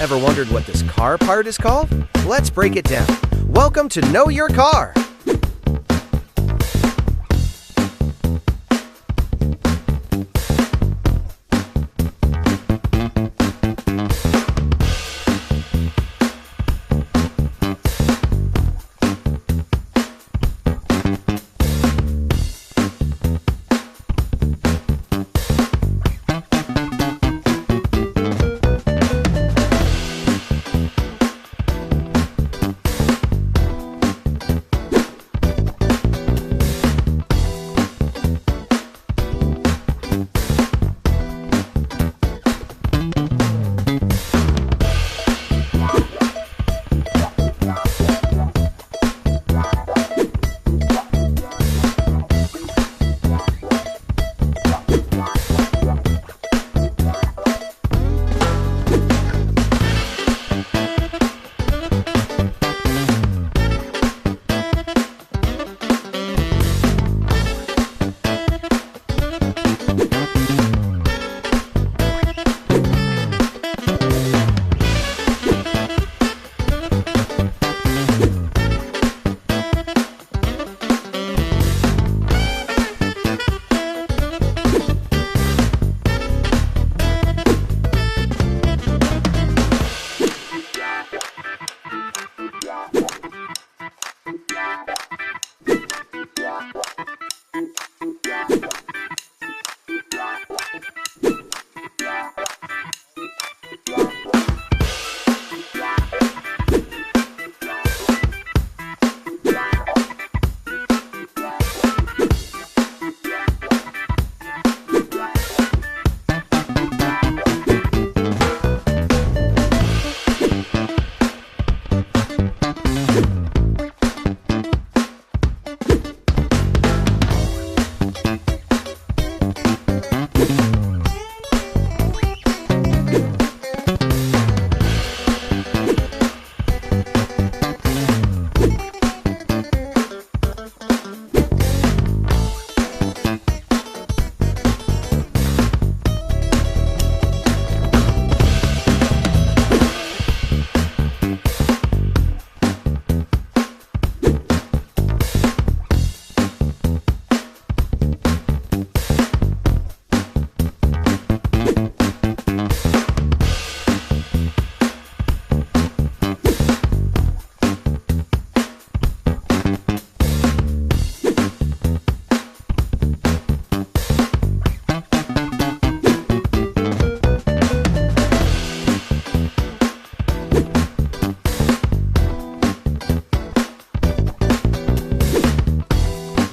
Ever wondered what this car part is called? Let's break it down. Welcome to Know Your Car!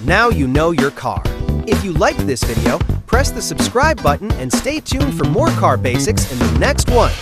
Now you know your car. If you liked this video, press the subscribe button and stay tuned for more car basics in the next one.